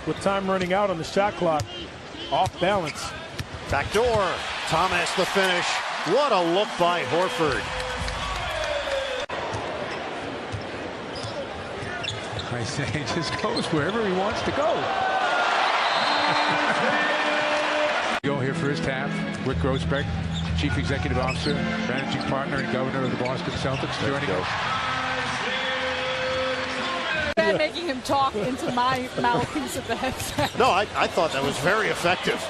with time running out on the shot clock. Off balance. Back door. Thomas the finish. What a look by Horford. Isaiah just goes wherever he wants to go. Go here for his half. Rick Grossbeck, Chief Executive Officer, Managing Partner and Governor of the Boston Celtics, joining us. Making him talk into my mouthpiece at the headset. No, I thought that was very effective.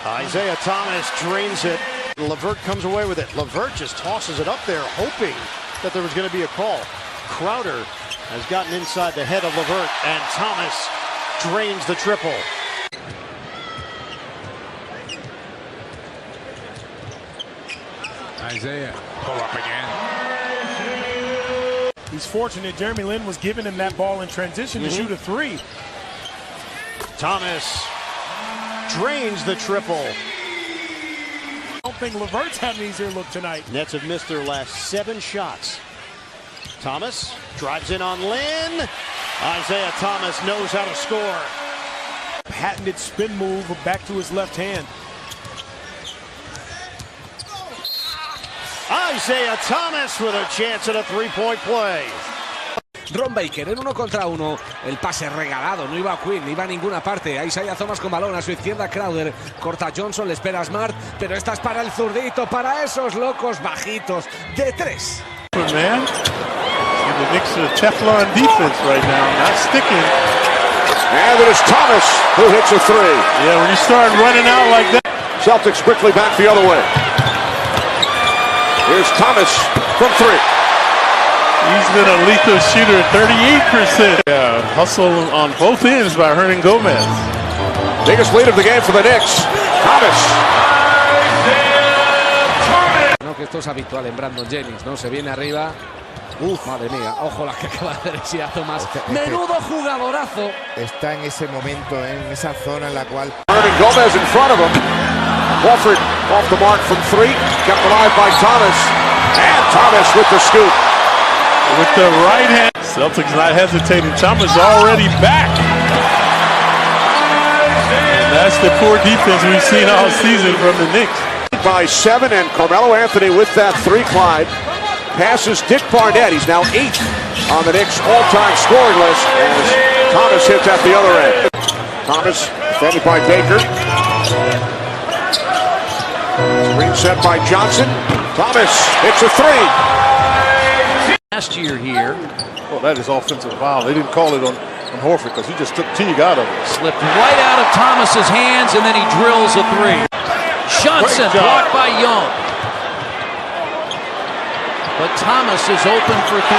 Isaiah Thomas drains it. LeVert comes away with it. LeVert just tosses it up there, hoping that there was going to be a call. Crowder has gotten inside the head of LeVert, and Thomas drains the triple. Isaiah, pull up again. He's fortunate Jeremy Lin was giving him that ball in transition to shoot a three. Thomas drains the triple. I don't think LeVert's had an easier look tonight. Nets have missed their last 7 shots. Thomas drives in on Lin. Isaiah Thomas knows how to score. Patented spin move back to his left hand. Isaiah Thomas with a chance at a three-point play. Ron Baker en 1 contra 1. El pase regalado, no iba a Quinn, no iba a ninguna parte. Isaiah Thomas con balón a su izquierda. Crowder corta Johnson, le espera a Smart, pero esta es para el zurdito, para esos locos bajitos de 3. Man, the Knicks are Teflon defense right now, not sticking. And it is Thomas who hits a 3. Yeah, when you start running out like that. Celtics quickly back the other way. Here's Thomas from 3. He's been a lethal shooter at 38%. Yeah, hustle on both ends by Hernan Gomez. Biggest lead of the game for the Knicks. Thomas. No, que esto es habitual en Brandon Jennings, ¿no? Se viene arriba. Uf, madre mía, ojo la que acaba de hacer Isaiah Thomas. Menudo jugadorazo. Está en ese momento, en esa zona en la cual. Hernan Gomez in front of him. Wofford off the mark from 3. Kept alive by Thomas. And Thomas with the scoop. With the right hand. Celtics not hesitating. Thomas already back. And that's the poor defense we've seen all season from the Knicks. By 7, and Carmelo Anthony with that 3, Clyde. Passes Dick Barnett. He's now 8th on the Knicks all-time scoring list as Thomas hits at the other end. Thomas defended by Baker. Screen set by Johnson. Thomas hits a 3. Last year here. Well, that is offensive foul. They didn't call it on Horford because he just took Teague out of it. Slipped right out of Thomas's hands, and then he drills a 3. Johnson blocked by Young. But Thomas is open for 3.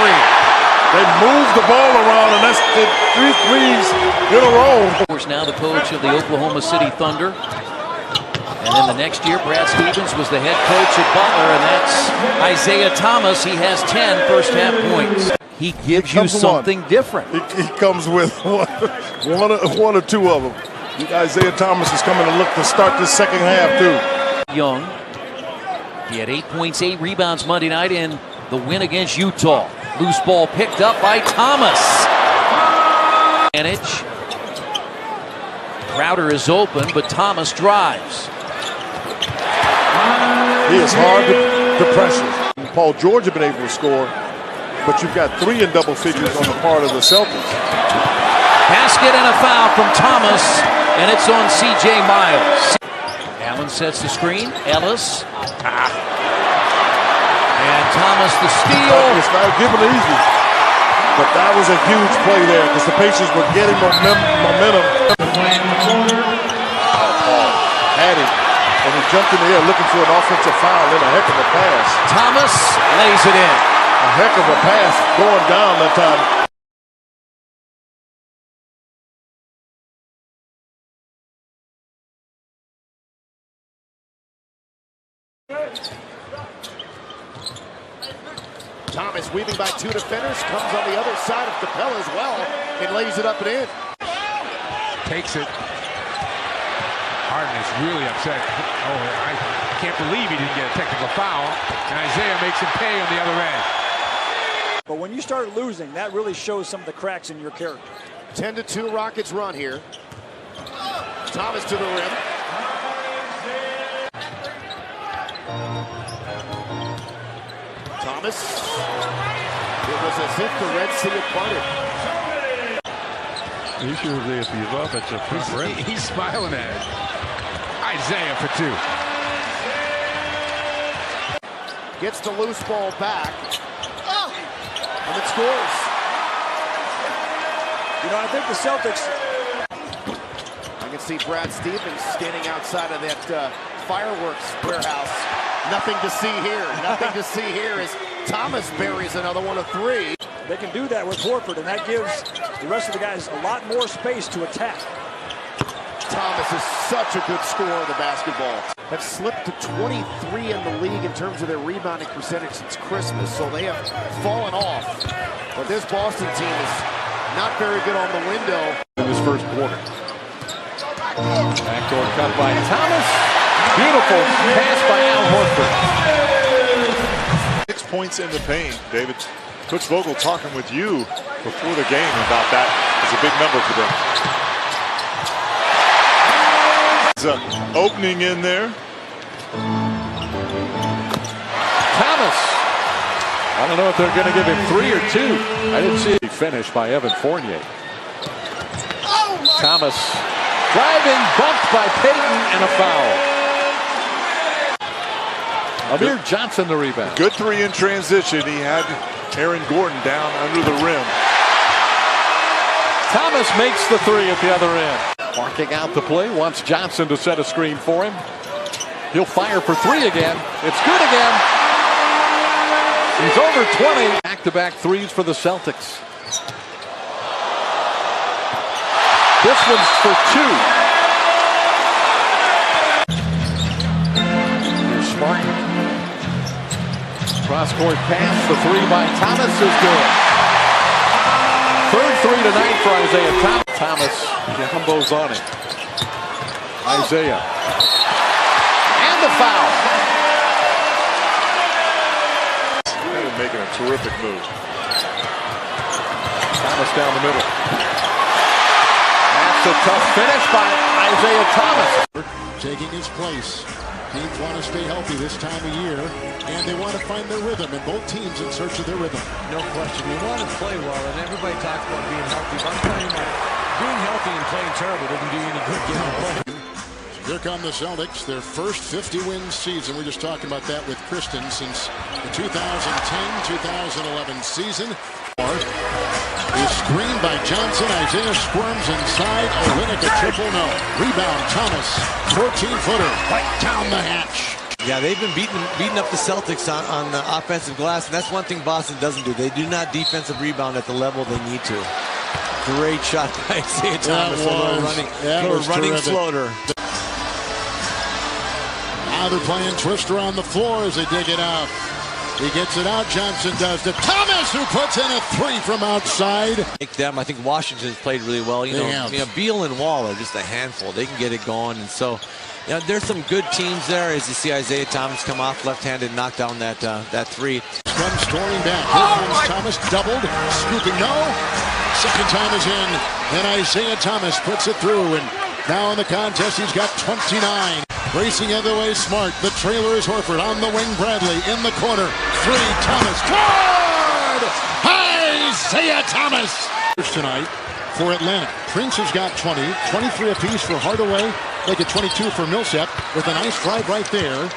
They moved the ball around, and that's the 3 threes in a row. Of course, now the coach of the Oklahoma City Thunder. And then the next year, Brad Stevens was the head coach at Butler, and that's Isaiah Thomas. He has 10 first-half points. He gives you something different. He comes with one or 2 of them. Isaiah Thomas is coming to look to start this second half, too. Young, he had 8 points, 8 rebounds Monday night in the win against Utah. Loose ball picked up by Thomas. Advantage. Crowder is open, but Thomas drives. He is hard to pressure. Paul George have been able to score, but you've got 3 in double figures on the part of the Celtics. Basket and a foul from Thomas, and it's on C.J. Miles. Allen sets the screen. Ellis. And Thomas the steal. It's not given easy, but that was a huge play there because the Pacers were getting momentum. Paul had him. And he jumped in the air looking for an offensive foul, then a heck of a pass. Thomas lays it in. A heck of a pass going down that time. Thomas weaving by 2 defenders, comes on the other side of Capella as well, and lays it up and in. Takes it. Harden is really upset. Oh, I can't believe he didn't get a technical foul. And Isaiah makes him pay on the other end. But when you start losing, that really shows some of the cracks in your character. 10-2 Rockets run here. Thomas to the rim. Thomas. It was as if the Red Sea had parted. Usually if he's up, it's a front rim. He's smiling at it. Isaiah for two. Gets the loose ball back. And it scores. You know, I think the Celtics... I can see Brad Stevens standing outside of that fireworks warehouse. Nothing to see here. Nothing to see here as Thomas buries another one of three. They can do that with Horford, and that gives the rest of the guys a lot more space to attack. Thomas is such a good scorer of the basketball. Have slipped to 23 in the league in terms of their rebounding percentage since Christmas, so they have fallen off. But this Boston team is not very good on the window in this first quarter. Backdoor cut by Thomas. Beautiful pass by Al Horford. 6 points in the paint. David, Coach Vogel talking with you before the game about that. It's a big number for them. There's an opening in there. Thomas. I don't know if they're going to give him 3 or 2. I didn't see it finished by Evan Fournier. Thomas driving, bumped by Payton, and a foul. Amir Johnson the rebound. Good 3 in transition. He had Aaron Gordon down under the rim. Thomas makes the 3 at the other end. Marking out the play, wants Johnson to set a screen for him. He'll fire for 3 again. It's good again. He's over 20. Back-to-back 3s for the Celtics. This one's for 2. Here's Smart. Cross-court pass. The 3 by Thomas is good. Third 3 tonight for Isaiah Thomas. Jumbo's on it. Isaiah. And the foul. They're making a terrific move. Thomas down the middle. That's a tough finish by Isaiah Thomas. Taking his place. Teams want to stay healthy this time of year, and they want to find their rhythm, and both teams in search of their rhythm. No question. You want to play well, and everybody talks about being healthy. But I'm telling you, being healthy and playing terrible doesn't do you any good getting play. Here come the Celtics, their first 50-win season. We're just talking about that with Kristen since the 2010-2011 season. Is screened by Johnson. Isaiah squirms inside. Olynyk a triple no. Rebound Thomas. 14-footer right down the hatch. Yeah, they've been beating up the Celtics on the offensive glass, and that's one thing Boston doesn't do. They do not defensive rebound at the level they need to. Great shot by Isaiah Thomas. A running floater. Now they're playing Twister on the floor as they dig it out. He gets it out. Johnson does to Thomas, who puts in a 3 from outside. I think Washington's played really well. You know, Beal and Wall are just a handful. They can get it going, and so there's some good teams there. As you see Isaiah Thomas come off left-handed and knock down that 3. Comes storming back. Here comes Thomas, doubled, scooping no. Second time is in, and Isaiah Thomas puts it through. And now in the contest, he's got 29. Racing other way, Smart. The trailer is Horford. On the wing, Bradley. In the corner. 3, Thomas. Good! Isaiah Thomas! Tonight for Atlanta. Prince has got 20. 23 apiece for Hardaway. Make it 22 for Millsap with a nice drive right there.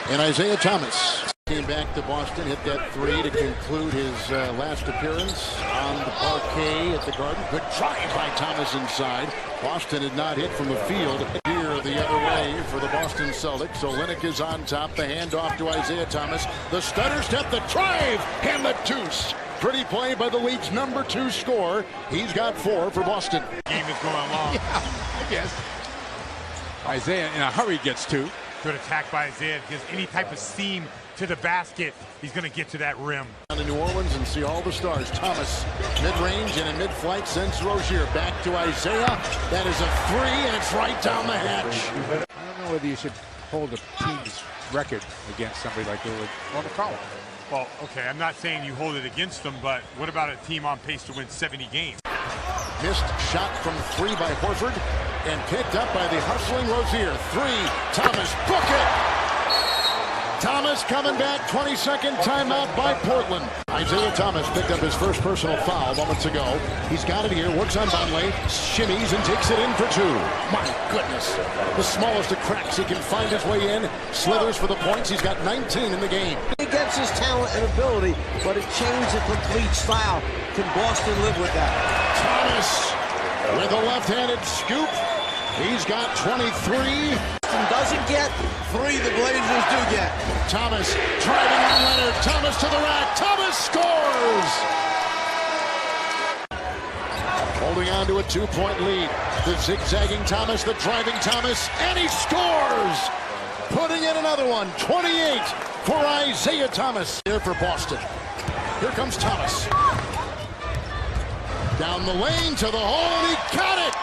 And Isaiah Thomas came back to Boston, hit that 3 to conclude his last appearance on the parquet at the Garden. Good drive by Thomas inside. Boston had not hit from the field. Here the other way for the Boston Celtics. Olynyk is on top. The handoff to Isaiah Thomas. The stutter step, the drive, and the deuce. Pretty play by the league's number 2 scorer. He's got 4 for Boston. Game is going long. Yeah, I guess. Isaiah in a hurry gets 2. Good attack by Isaiah. Gives any type of seam to the basket. He's going to get to that rim. Down to New Orleans and see all the stars. Thomas, mid-range and in mid-flight sends Rozier back to Isaiah. That is a 3, and it's right down the hatch. I don't know whether you should hold a team's record against somebody like they would on the column. Well, okay, I'm not saying you hold it against them, but what about a team on pace to win 70 games? Missed shot from three by Horford and picked up by the hustling Rozier. Three, Thomas, book it! Thomas coming back, 22nd timeout by Portland. Isaiah Thomas picked up his first personal foul moments ago. He's got it here, works on Vonleh, shimmies and takes it in for two. My goodness, the smallest of cracks he can find his way in. Slithers for the points, he's got 19 in the game. Against his talent and ability, but it changed the complete style. Can Boston live with that? Thomas with a left-handed scoop. He's got 23. Doesn't get three, the Blazers do get. Thomas driving on Leonard. Thomas to the rack. Thomas scores! Holding on to a 2-point lead. The zigzagging Thomas, the driving Thomas, and he scores! Putting in another one. 28 for Isaiah Thomas. Here for Boston. Here comes Thomas. Down the lane to the hole, and he got it!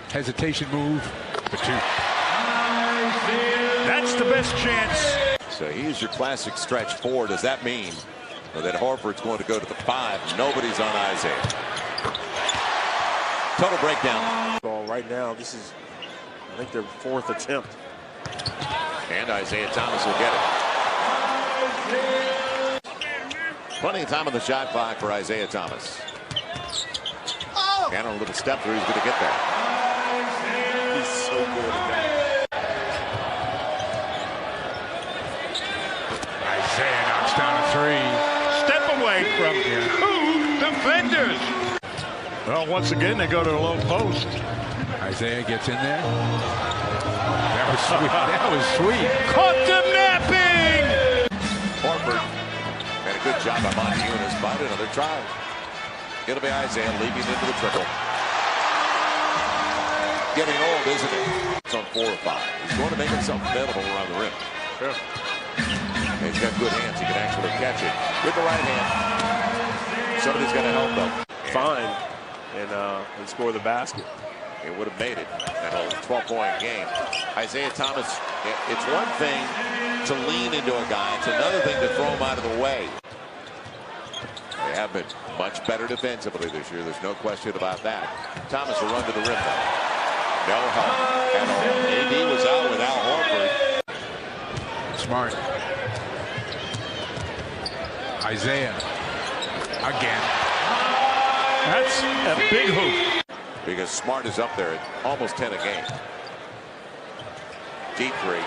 Hesitation move for two. That's the best chance. So here's your classic stretch four. Does that mean that Horford's going to go to the 5? Nobody's on Isaiah. Total breakdown. Right now, this is, I think, their 4th attempt. And Isaiah Thomas will get it. Plenty of time on the shot clock for Isaiah Thomas. And a little step through, he's going to get there. He's so good at that. Isaiah knocks down a three. Step away from 2 defenders. Well, once again, they go to the low post. Isaiah gets in there. That was sweet. That was sweet. Caught them napping! Horford had a good job by Monty Eunice. Find another try. It'll be Isaiah leaping into the triple. Getting old, isn't it? It's on 4 or 5. He's going to make himself available around the rim. Sure. And he's got good hands. He can actually catch it with the right hand. Somebody's got to help though. Fine. And score the basket. It would have made it that whole 12-point game. Isaiah Thomas, it's one thing to lean into a guy. It's another thing to throw him out of the way. They have been much better defensively this year. There's no question about that. Thomas will run to the rim though. No help at all. AD was out without Horford. Smart. Isaiah again. That's a big hoop. Because Smart is up there at almost 10 a game. Deep three.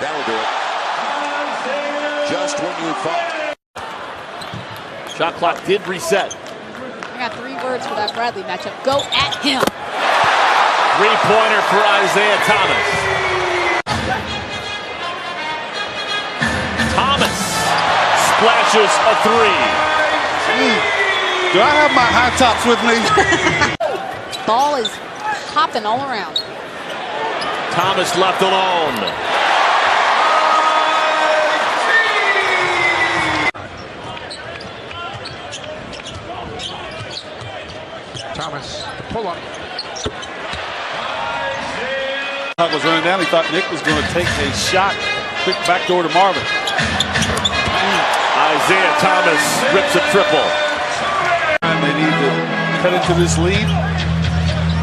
That'll do it. Just when you thought. Shot clock did reset. I got 3 words for that Bradley matchup. Go at him. 3-pointer for Isaiah Thomas. Thomas splashes a 3. Do I have my high tops with me? Ball is hopping all around. Thomas left alone. Thomas, pull up. Puck was running down. He thought Nick was going to take a shot. Quick backdoor to Marvin. Isaiah Thomas rips a triple. They need to cut into this lead.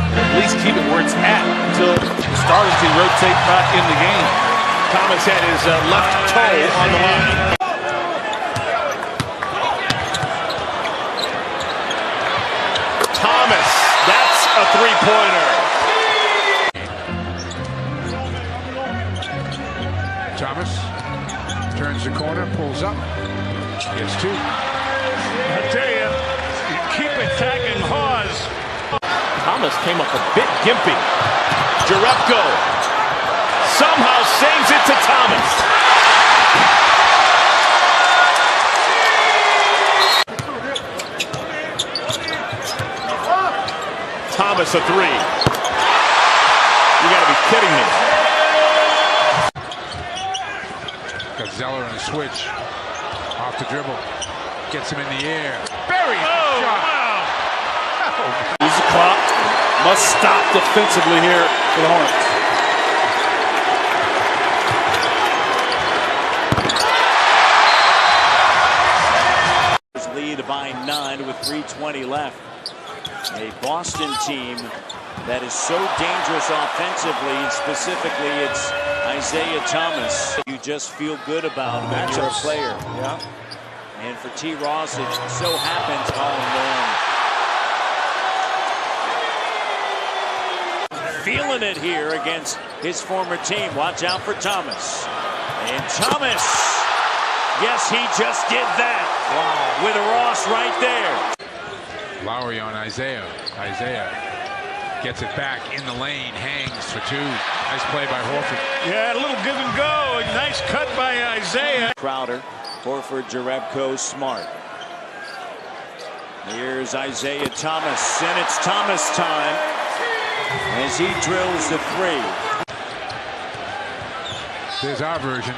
At least keep it where it's at until the starters can rotate back in the game. Thomas had his left toe on the line. Thomas, that's a 3-pointer. Thomas turns the corner, pulls up, gets 2. I tell you, keep attacking Hawes. Thomas came up a bit gimpy. Jerebko somehow saves it to Thomas. Thomas a 3. You gotta be kidding me. Got Zeller on a switch. Off the dribble. Gets him in the air. Buries the shot. Wow. Use the clock. Must stop defensively here for the Hornets. with 3:20 left. A Boston team that is so dangerous offensively, and specifically it's Isaiah Thomas. You just feel good about him as a player. Yeah. And for T. Ross, it so happens all alone. Feeling it here against his former team. Watch out for Thomas. And Thomas, yes, he just did that. Wow. With Ross right there. Lowry on Isaiah. Isaiah gets it back in the lane, hangs for two. Nice play by Horford. Yeah, a little give and go. A nice cut by Isaiah. Crowder, Horford, Jerebko, Smart. Here's Isaiah Thomas, and it's Thomas time as he drills the three. There's our version.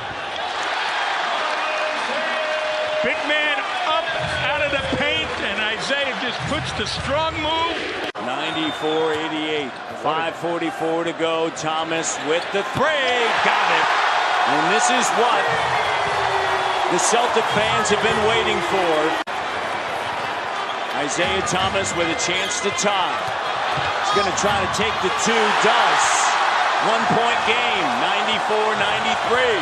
Big man up out of the paint, and Isaiah just puts the strong move. 94-88, 5:44 to go. Thomas with the three, got it. And this is what the Celtic fans have been waiting for. Isaiah Thomas with a chance to tie. He's going to try to take the two, does. 1-point game, 94-93.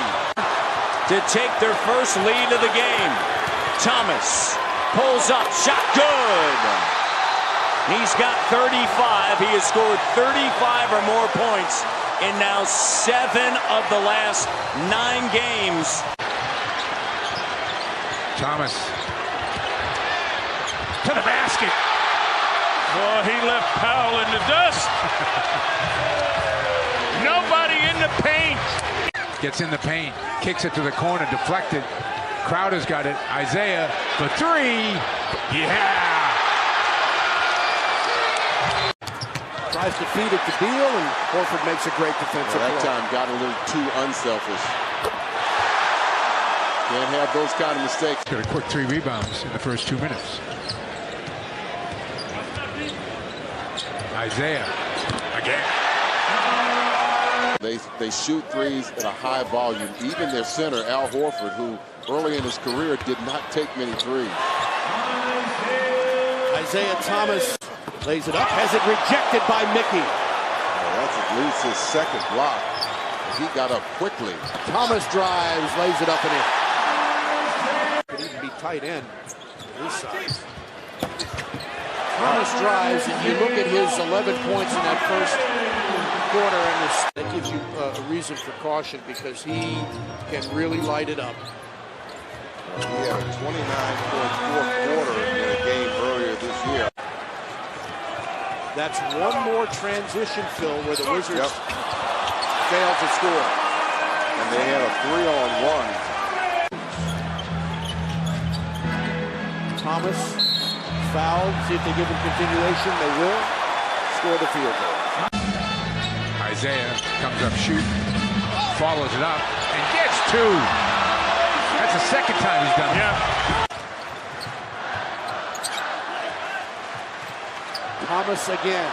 To take their first lead of the game. Thomas pulls up, shot good. He's got 35. He has scored 35 or more points in now 7 of the last 9 games. Thomas to the basket. Boy, he left Powell in the dust. Nobody in the paint. Gets in the paint, kicks it to the corner, deflected. Crowder's got it. Isaiah for three. Yeah. Tries to feed it to Beal, and Horford makes a great defensive play. That time got a little too unselfish. Can't have those kind of mistakes. Got a quick 3 rebounds in the first 2 minutes. Isaiah again. They shoot threes at a high volume. Even their center, Al Horford, who early in his career did not take many threes. Isaiah Thomas lays it up, has it rejected by Mickey. That's at least his second block. He got up quickly. Thomas drives, lays it up and in. Could even be tight end. His size. Thomas drives, and you look at his 11 points in that first quarter, and that gives you a reason for caution because he can really light it up. He had a 29-point fourth quarter in a game earlier this year. That's one more transition, Phil, where the Wizards failed to score. And they had a 3-on-1. Thomas fouled. See if they give him continuation. They will. Score the field goal. Isaiah comes up shooting, follows it up, and gets two. That's the second time he's done it. Yeah. Thomas again.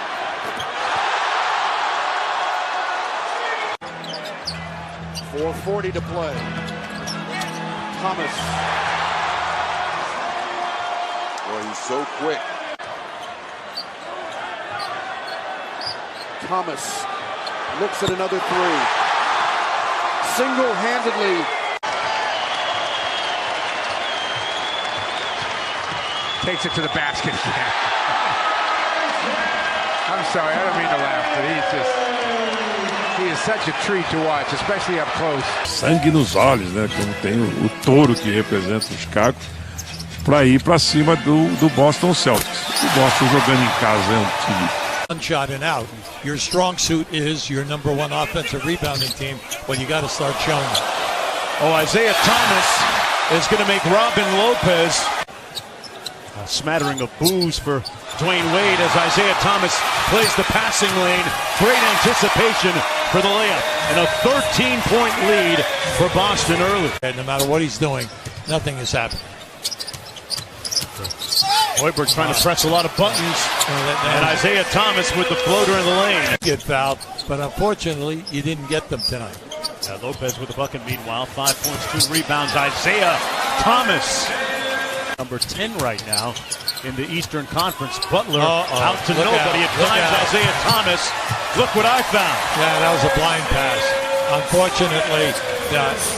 .440 to play. Thomas. Boy, he's so quick. Thomas looks at another three. Single-handedly. Takes it to the basket. I'm sorry, I don't mean to laugh, but he is such a treat to watch, especially up close. Sangue nos olhos, né? Como tem o touro que representa o Chicago, para ir para cima do Boston Celtics. O Boston jogando em casa é time. One shot and out. Your strong suit is your #1 offensive rebounding team. Well, you got to start showing it. Oh, Isaiah Thomas is going to make Robin Lopez. A smattering of boos for Dwayne Wade as Isaiah Thomas plays the passing lane. Great anticipation for the layup. And a 13-point lead for Boston early. And no matter what he's doing, nothing is happening. Hoiberg trying to press a lot of buttons. And Isaiah Thomas with the floater in the lane. Get fouled, but unfortunately, you didn't get them tonight. Lopez with the bucket meanwhile. 5 points, 2 rebounds. Isaiah Thomas, number 10 right now in the Eastern Conference. Butler out to nobody. It finds Isaiah Thomas. Look what I found. Yeah, that was a blind pass. Unfortunately,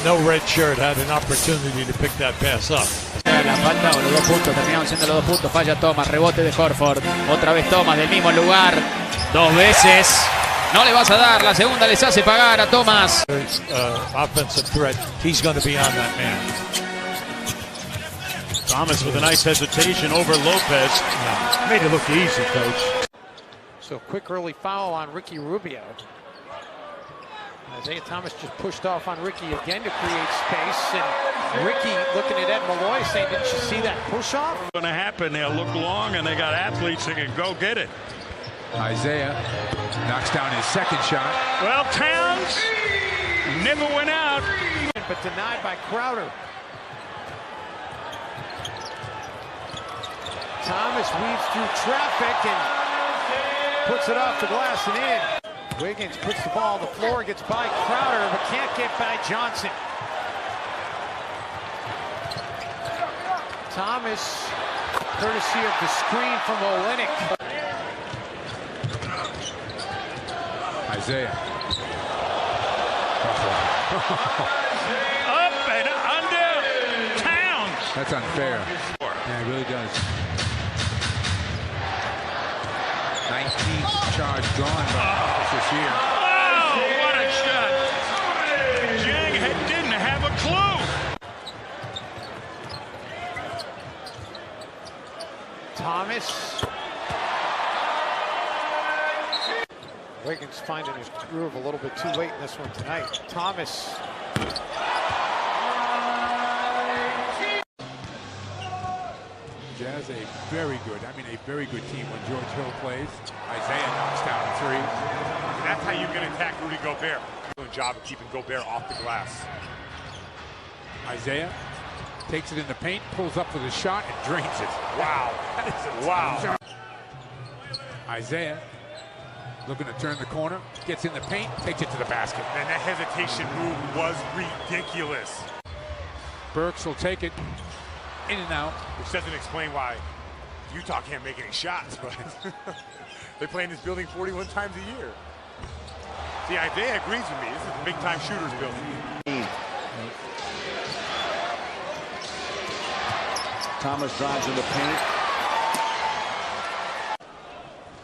no red shirt had an opportunity to pick that pass up. La falta o los 2 puntos, terminaron siendo los 2 puntos. Falla Thomas, rebote de Horford. Otra vez Thomas del mismo lugar. 2 veces. No le vas a dar, la segunda les hace pagar a Thomas. Offensive threat, he's going to be on that man. Thomas with a nice hesitation over Lopez. Made it look easy, coach. So quick early foul on Ricky Rubio. Isaiah Thomas just pushed off on Ricky again to create space. And Ricky looking at Ed Malloy saying, didn't you see that push off? What's going to happen? They'll look long and they got athletes that can go get it. Isaiah knocks down his second shot. Well, Towns never went out. But denied by Crowder. Thomas weaves through traffic and puts it off the glass and in. Wiggins puts the ball on the floor, gets by Crowder, but can't get by Johnson. Thomas, courtesy of the screen from Olynyk. Isaiah. Up and under Towns. That's unfair. Yeah, it really does. 19th charge drawn by this year. Oh, what a shot. Jang didn't have a clue. Thomas. Wiggins finding his groove a little bit too late in this one tonight. Thomas. Jazz a very good team when George Hill plays. Isaiah knocks down a 3. And that's how you can attack Rudy Gobert. Good job of keeping Gobert off the glass. Isaiah takes it in the paint, pulls up for the shot, and drains it. Wow. Wow. Isaiah looking to turn the corner, gets in the paint, takes it to the basket. And that hesitation move was ridiculous. Burks will take it in and out. Which doesn't explain why Utah can't make any shots, but they play in this building 41 times a year. See, Isaiah agrees with me. This is a big-time shooters building. Thomas drives in the paint.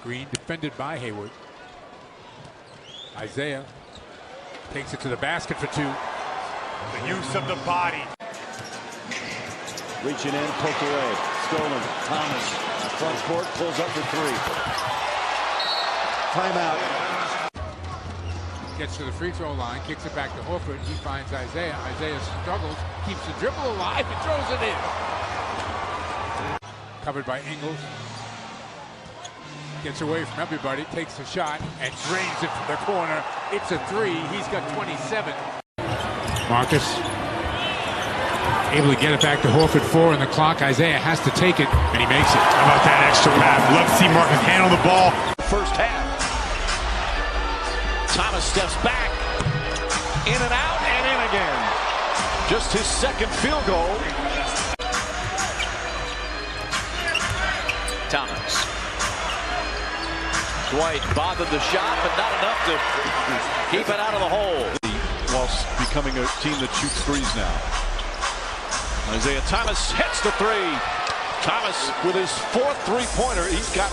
Green defended by Hayward. Isaiah takes it to the basket for 2. The use of the body. Reaching in, poked away. Stolen. Thomas, front court, pulls up for 3. Timeout. Gets to the free throw line, kicks it back to Horford. He finds Isaiah. Isaiah struggles, keeps the dribble alive, and throws it in. Covered by Ingles. Gets away from everybody, takes the shot, and drains it from the corner. It's a 3. He's got 27. Marcus able to get it back to Horford. 4 on the clock. Isaiah has to take it, and he makes it. How about that extra pass? Love to see Marcus handle the ball. First half. Thomas steps back. In and out and in again. Just his second field goal. Thomas. Dwight bothered the shot, but not enough to keep it out of the hole. Whilst becoming a team that shoots threes now. Isaiah Thomas hits the 3. Thomas with his 4th three-pointer. He's got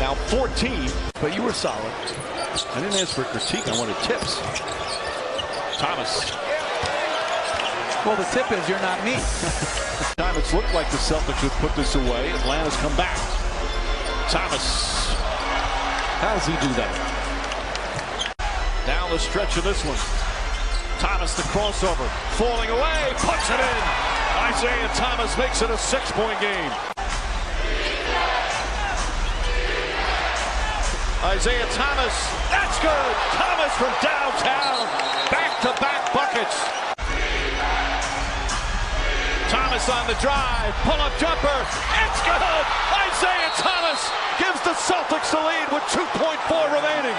now 14. But you were solid. I didn't ask for critique. I wanted tips. Thomas. Well, the tip is you're not me. Time it's looked like the Celtics would put this away. Atlanta's come back. Thomas. How does he do that? Down the stretch of this one. Thomas the crossover. Falling away. Puts it in. Isaiah Thomas makes it a 6-point game. Isaiah Thomas. That's good. Thomas from downtown. Back-to-back buckets. Thomas on the drive. Pull-up jumper. It's good. Isaiah Thomas gives the Celtics the lead with 2.4 remaining.